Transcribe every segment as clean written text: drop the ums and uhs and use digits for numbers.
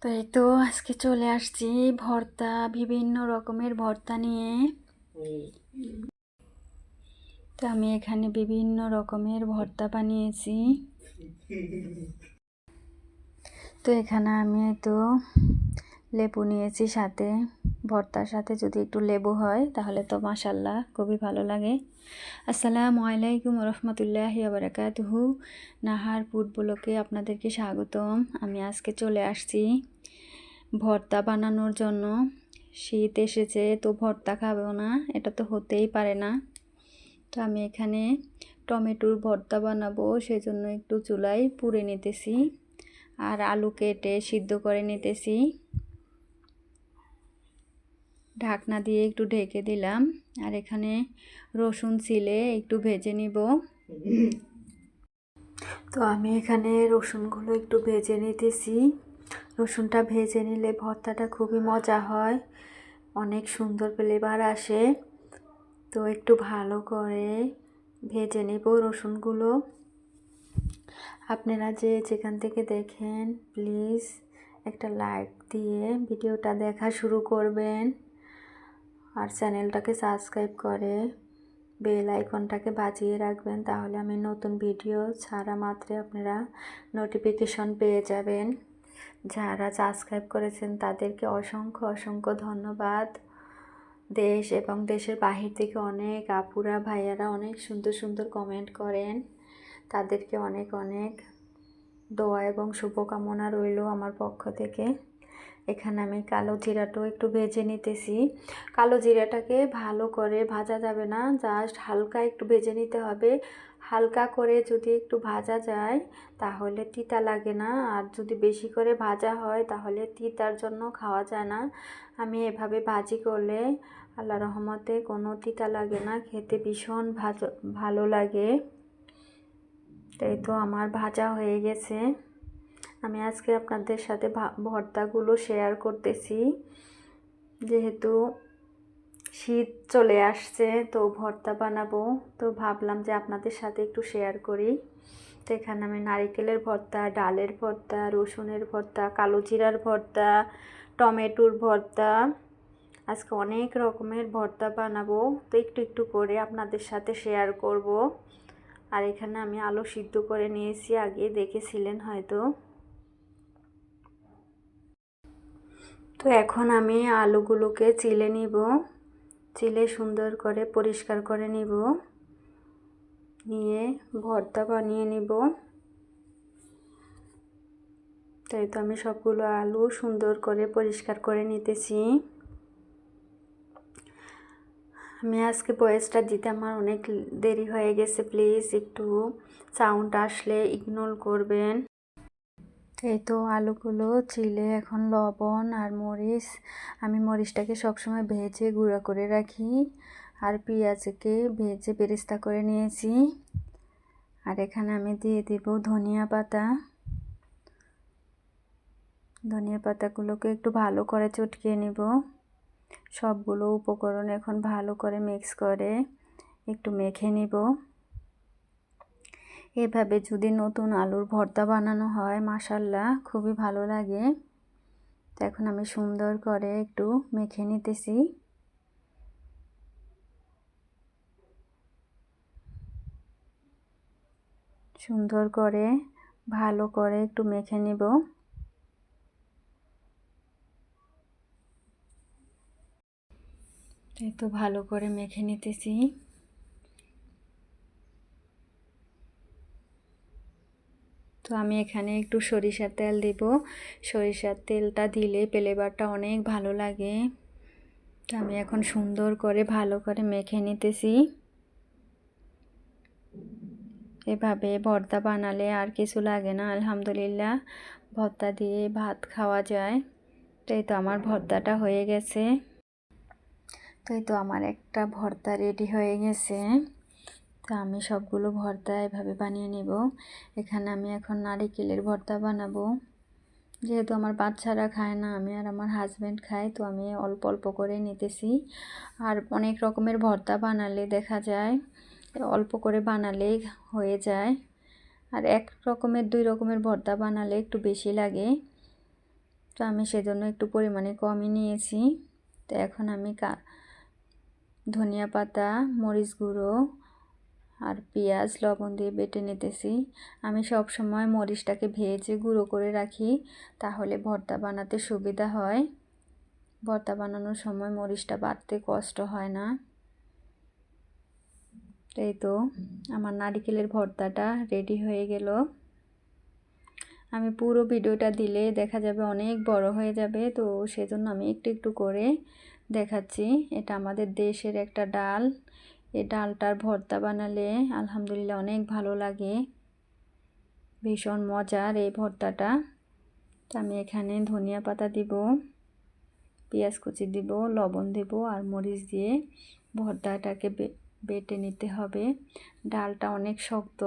তো এই তো আজকে চলে আসছি ভর্তা, বিভিন্ন রকমের ভর্তা নিয়ে। তো আমি এখানে বিভিন্ন রকমের ভর্তা বানিয়েছি। তো এখানে আমি তো লেবু নিয়েছি সাথে, ভর্তার সাথে যদি একটু লেবু হয় তাহলে তো মাশাল্লাহ খুবই ভালো লাগে। আসসালামু আলাইকুম রহমতুল্লাহি ওয়া বারাকাতুহু। নাহার ফুড ব্লগে আপনাদেরকে স্বাগতম। আমি আজকে চলে আসছি ভর্তা বানানোর জন্য। শীত এসেছে তো ভর্তা খাবো না, এটা তো হতেই পারে না। তো আমি এখানে টমেটোর ভর্তা বানাবো, সেজন্য একটু চুলায় পুড়ে নিতেছি আর আলু কেটে সিদ্ধ করে নিতেছি। ঢাকনা দিয়ে একটু ঢেকে দিলাম। আর এখানে রসুন ছিলে একটু ভেজে নিব। তো আমি এখানে রসুনগুলো একটু ভেজে নিতেছি। রসুনটা ভেজে নিলে ভর্তাটা খুবই মজা হয়, অনেক সুন্দর ফ্লেভার আসে। তো একটু ভালো করে ভেজে নেব রসুনগুলো। আপনারা যে যেখান থেকে দেখেন প্লিজ একটা লাইক দিয়ে ভিডিওটা দেখা শুরু করবেন, আর চ্যানেলটাকে সাবস্ক্রাইব করে বেল আইকনটাকে বাজিয়ে রাখবেন, তাহলে আমি নতুন ভিডিও ছাড়া মাত্রে আপনারা নোটিফিকেশন পেয়ে যাবেন। যারা সাবস্ক্রাইব করেছেন তাদেরকে অসংখ্য অসংখ্য ধন্যবাদ। দেশ এবং দেশের বাহির থেকে অনেক আপুরা ভাইয়ারা অনেক সুন্দর সুন্দর কমেন্ট করেন, তাদেরকে অনেক অনেক দোয়া এবং শুভকামনা রইল আমার পক্ষ থেকে। এখানে আমি কালো জিরাটাও একটু ভেজে নিতেছি। কালো জিরাটাকে ভালো করে ভাজা যাবে না, জাস্ট হালকা একটু ভেজে নিতে হবে। হালকা করে যদি একটু ভাজা যায় তাহলে তিতা লাগে না, আর যদি বেশি করে ভাজা হয় তাহলে তিতার জন্য খাওয়া যায় না। আমি এভাবে ভাজি করলে আল্লাহ রহমতে কোনো তিতা লাগে না, খেতে ভীষণ ভালো লাগে। এই তো আমার ভাজা হয়ে গেছে। আমি আজকে আপনাদের সাথে ভর্তাগুলো শেয়ার করতেছি, যেহেতু শীত চলে আসছে তো ভর্তা বানাবো, তো ভাবলাম যে আপনাদের সাথে একটু শেয়ার করি। তো এখানে আমি নারিকেলের ভর্তা, ডালের ভর্তা, রসুনের ভর্তা, কালো জিরার ভর্তা, টমেটোর ভর্তা, আজকে অনেক রকমের ভর্তা বানাবো। তো একটু একটু করে আপনাদের সাথে শেয়ার করব। আর এখানে আমি আলু সিদ্ধ করে নিয়েছি, আগে দেখেছিলেন হয়তো। তো এখন আমি আলুগুলোকে চিলে নিব, চিলে সুন্দর করে পরিষ্কার করে নিব, নিয়ে ভর্তা বানিয়ে নিব। তাই তো আমি সবগুলো আলু সুন্দর করে পরিষ্কার করে নিতেছি। আমি আজকে ভয়েসটা দিতে আমার অনেক দেরি হয়ে গেছে, প্লিজ একটু সাউন্ড আসলে ইগনোর করবেন। এই তো আলুগুলো চিলে এখন লবণ আর মরিচ, আমি মরিচটাকে সবসময় ভেজে গুঁড়া করে রাখি, আর পেঁয়াজকে ভেজে বেরেস্তা করে নিয়েছি। আর এখানে আমি দিয়ে দেব ধনিয়া পাতা। ধনিয়া পাতাগুলোকে একটু ভালো করে চটকিয়ে নেব। সবগুলো উপকরণ এখন ভালো করে মিক্স করে একটু মেখে নিব। এভাবে যদি নতুন আলুর ভর্তা বানানো হয় মাশাল্লাহ খুবই ভালো লাগে। তো এখন আমি সুন্দর করে একটু মেখে নিতেছি। সুন্দর করে ভালো করে একটু মেখে নিব। এই তো ভালো করে মেখে নিতেছি। তো আমি এখানে একটু সরিষার তেল দিব, সরিষার তেলটা দিলে ফ্লেভারটা অনেক ভালো লাগে। তো আমি এখন সুন্দর করে ভালো করে মেখে নিতেছি। এভাবে ভর্তা বানালে আর কিছু লাগে না, আলহামদুলিল্লাহ ভর্তা দিয়ে ভাত খাওয়া যায়। তো এই তো আমার ভর্তাটা হয়ে গেছে। তো এই তো আমার একটা ভর্তা রেডি হয়ে গেছে। তো আমি সবগুলো ভর্তা এভাবে বানিয়ে নেব। এখানে আমি এখন নারিকেলের ভর্তা বানাবো, যেহেতু আমার বাচ্চারা খায় না, আমি আর আমার হাজব্যান্ড খাই, তো আমি অল্প অল্প করে নিতেছি। আর অনেক রকমের ভর্তা বানালে দেখা যায় অল্প করে বানালেই হয়ে যায়, আর এক রকমের দুই রকমের ভর্তা বানালে একটু বেশি লাগে। তো আমি সেজন্য একটু পরিমাণে কমই নিয়েছি। তো এখন আমি ধনিয়া পাতা, মরিচ গুঁড়ো আর পেঁয়াজ লবণ দিয়ে বেটে নিতেছি। আমি সব সময় মরিচটাকে ভেজে গুঁড়ো করে রাখি, তাহলে ভর্তা বানাতে সুবিধা হয়। ভর্তা বানানোর সময় মরিচটা বাটতে কষ্ট হয় না। এই তো আমার নারিকেলের ভর্তাটা রেডি হয়ে গেল। আমি পুরো ভিডিওটা দিলে দেখা যাবে অনেক বড় হয়ে যাবে, তো সেজন্য আমি একটু একটু করে দেখাচ্ছি। এটা আমাদের দেশের একটা ডাল। এই ডালটার ভর্তা বানালে আলহামদুলিল্লাহ অনেক ভালো লাগে, ভীষণ মজার এই ভর্তাটা। তো আমি এখানে ধনিয়া পাতা দিব, পেঁয়াজ কুচি দিব, লবণ দেব আর মরিচ দিয়ে ভর্তাটাকে বেটে নিতে হবে। ডালটা অনেক শক্ত,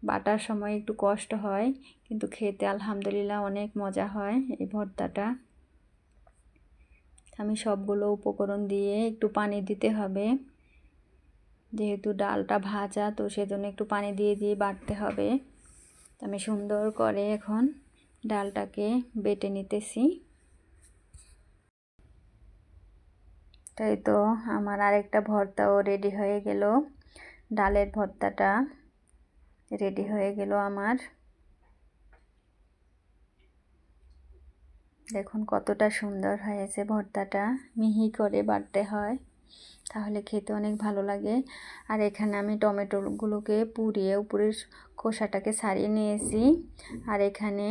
বাটার সময় একটু কষ্ট হয়, কিন্তু খেতে আলহামদুলিল্লাহ অনেক মজা হয় এই ভর্তাটা। আমি সবগুলো উপকরণ দিয়ে একটু পানি দিতে হবে, যেহেতু ডালটা ভাজা তো সেজন্য একটু পানি দিয়ে দিয়ে বাটতে হবে। আমি সুন্দর করে এখন ডালটাকে বেটে নিতেছি। তাই তো আমার আরেকটা ভর্তাও রেডি হয়ে গেল। ডালের ভর্তাটা রেডি হয়ে গেল আমার। দেখুন কতটা সুন্দর হয়েছে ভর্তাটা, মিহি করে বাটতে হয়, তাহলে খেতে অনেক ভালো লাগে। আর এখানে আমি টমেটোগুলোকে পুড়িয়ে উপরের খোসাটাকে ছাড়িয়ে নিয়েছি। আর এখানে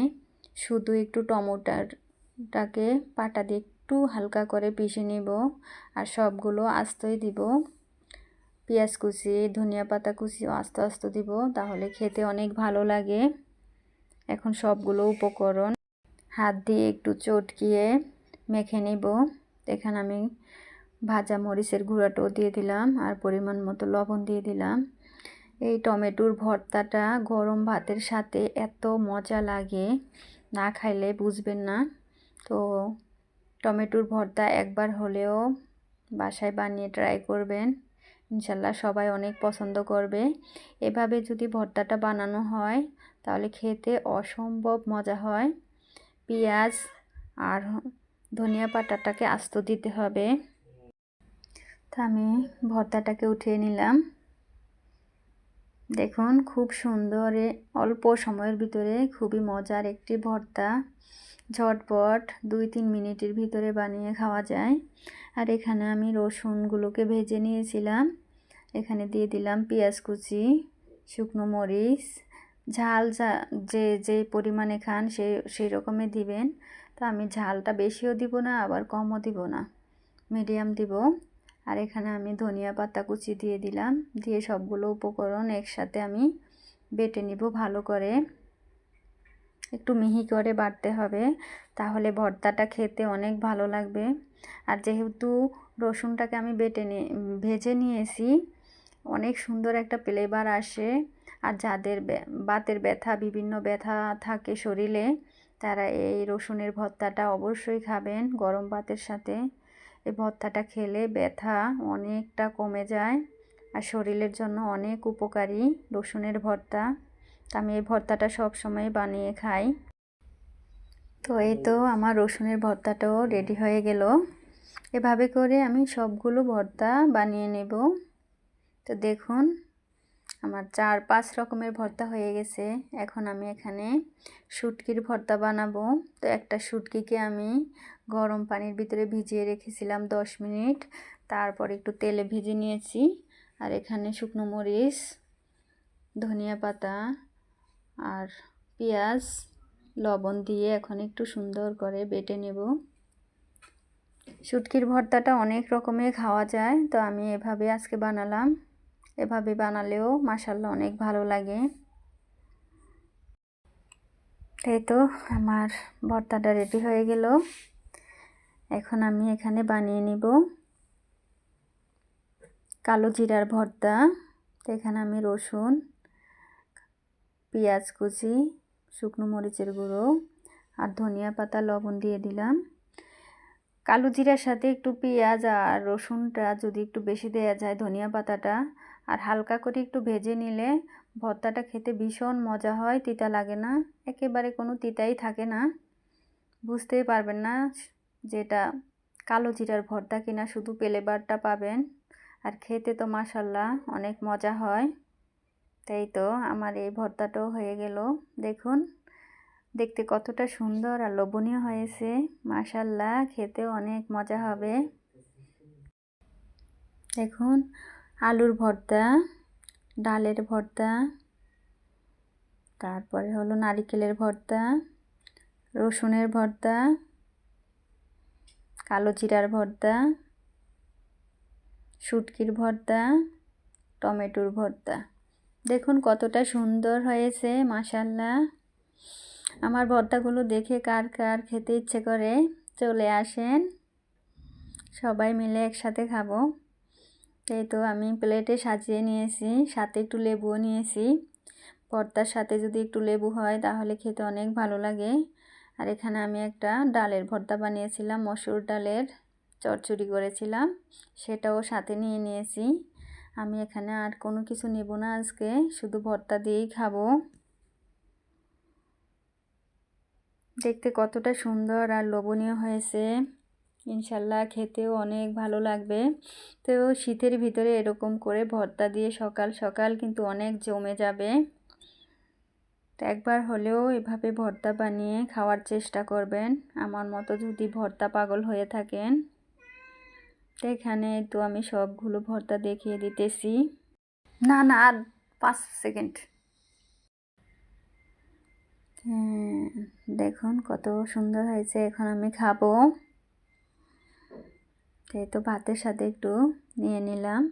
শুধু একটু টমেটোটাকে পাটা দিয়ে একটু হালকা করে পিষে নিব, আর সবগুলো আস্তই দিব। পেঁয়াজ কুচি, ধনিয়া পাতা কুচি আস্তে আস্তে দিব, তাহলে খেতে অনেক ভালো লাগে। এখন সবগুলো উপকরণ হাত দিয়ে একটু চটকিয়ে মেখে নিব। এখানে আমি ভাজা মরিচের গুঁড়াটাও দিয়ে দিলাম আর পরিমাণ মতো লবণ দিয়ে দিলাম। এই টমেটোর ভর্তাটা গরম ভাতের সাথে এত মজা লাগে, না খাইলে বুঝবেন না। তো টমেটোর ভর্তা একবার হলেও বাসায় বানিয়ে ট্রাই করবেন, ইনশাল্লাহ সবাই অনেক পছন্দ করবে। এভাবে যদি ভর্তাটা বানানো হয় তাহলে খেতে অসম্ভব মজা হয়। পেঁয়াজ আর ধনিয়া পাতাটাকে আস্ত দিতে হবে। তো আমি ভর্তাটাকে উঠিয়ে নিলাম। দেখুন খুব সুন্দর, অল্প সময়ের ভিতরে খুবই মজার একটি ভর্তা, ঝটপট 2-3 মিনিটের ভিতরে বানিয়ে খাওয়া যায়। আর এখানে আমি রসুনগুলোকে ভেজে নিয়েছিলাম, এখানে দিয়ে দিলাম পেঁয়াজ কুচি, শুকনো মরিচ, ঝাল যে যে পরিমাণে খান সেই রকমের দিবেন। তো আমি ঝালটা বেশিও দিব না আবার কমও দিব না, মিডিয়াম দিব। আর এখানে আমি ধনিয়া পাতা কুচি দিয়ে দিলাম, দিয়ে সবগুলো উপকরণ একসাথে আমি বেটে নিব ভালো করে, একটু মিহি করে বাটতে হবে, তাহলে ভর্তাটা খেতে অনেক ভালো লাগবে। আর যেহেতু রসুনটাকে আমি ভেজে নিয়েছি, অনেক সুন্দর একটা ফ্লেভার আসে। আর যাদের বাতের ব্যথা, বিভিন্ন ব্যথা থাকে শরীরে, তারা এই রসুনের ভর্তাটা অবশ্যই খাবেন গরম ভাতের সাথে। এই ভর্তাটা খেলে ব্যথা অনেকটা কমে যায় আর শরীরের জন্য অনেক উপকারী রসুনের ভর্তা। আমি এই ভর্তাটা সব সময় বানিয়ে খাই। তো এই তো আমার রসুনের ভর্তাটাও রেডি হয়ে গেল। এভাবে করে আমি সবগুলো ভর্তা বানিয়ে নেব। তো দেখুন আমার 4-5 রকমের ভর্তা হয়ে গেছে। এখন আমি এখানে শুটকির ভর্তা বানাবো। তো একটা শুটকিকে আমি গরম পানির ভিতরে ভিজিয়ে রেখেছিলাম 10 মিনিট, তারপর একটু তেলে ভেজে নিয়েছি। আর এখানে শুকনো মরিচ, ধনিয়া পাতা আর পেঁয়াজ লবণ দিয়ে এখন একটু সুন্দর করে বেটে নেব। শুটকির ভর্তাটা অনেক রকমের খাওয়া যায়, তো আমি এভাবে আজকে বানালাম। এভাবে বানালেও মাশাআল্লাহ অনেক ভালো লাগে। তাই তো আমার ভর্তাটা রেডি হয়ে গেল। এখন আমি এখানে বানিয়ে নিব কালো জিরার ভর্তা। তো এখানে আমি রসুন, পেঁয়াজ কুচি, শুকনো মরিচের গুঁড়ো আর ধনিয়া পাতা লবণ দিয়ে দিলাম। কালো জিরার সাথে একটু পেঁয়াজ আর রসুনটা যদি একটু বেশি দেওয়া যায়, ধনিয়া পাতাটা আর হালকা করে একটু ভেজে নিলে ভর্তাটা খেতে ভীষণ মজা হয়, তিতা লাগে না, একেবারে কোনো তিতাই থাকে না। বুঝতেই পারবেন না যেটা কালো জিরার ভর্তা কিনা, শুধু ফ্লেভারটা পাবেন। আর খেতে তো মাশাআল্লাহ অনেক মজা হয়। তাই তো আমার এই ভর্তাটাও হয়ে গেল। দেখুন দেখতে কতটা সুন্দর আর লোভনীয় হয়েছে, মাশাআল্লাহ খেতেও অনেক মজা হবে। দেখুন আলুর ভর্তা, ডালের ভর্তা, তারপরে হলো নারিকেলের ভর্তা, রসুনের ভর্তা, কালো জিরার ভর্তা, শুটকির ভর্তা, টমেটোর ভর্তা। দেখুন কতটা সুন্দর হয়েছে মাশাআল্লাহ। আমার ভর্তাগুলো দেখে কার কার খেতে ইচ্ছে করে চলে আসেন, সবাই মিলে একসাথে খাবো। এই তো আমি প্লেটে সাজিয়ে নিয়েছি, সাথে একটু লেবুও নিয়েছি। ভর্তার সাথে যদি একটু লেবু হয় তাহলে খেতে অনেক ভালো লাগে। আর এখানে আমি একটা ডালের ভর্তা বানিয়েছিলাম, মসুর ডালের চচ্চড়ি করেছিলাম, সেটাও সাথে নিয়ে নিয়েছি। আমি এখানে আর কোনো কিছু নেব না, আজকে শুধু ভর্তা দিয়েই খাবো। দেখতে কতটা সুন্দর আর লোভনীয় হয়েছে, ইনশাল্লাহ খেতেও অনেক ভালো লাগবে। তো শীতের ভিতরে এরকম করে ভর্তা দিয়ে সকাল সকাল কিন্তু অনেক জমে যাবে। তো একবার হলেও এভাবে ভর্তা বানিয়ে খাওয়ার চেষ্টা করবেন, আমার মতো যদি ভর্তা পাগল হয়ে থাকেন। তো এখানে তো আমি সবগুলো ভর্তা দেখিয়ে দিতেছি। না না আর 5 সেকেন্ড। হ্যাঁ দেখুন কত সুন্দর হয়েছে, এখন আমি খাবো। এই তো ভাতের সাথে একটু নিয়ে নিলাম।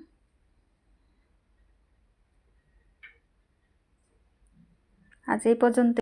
আজ এই পর্যন্ত।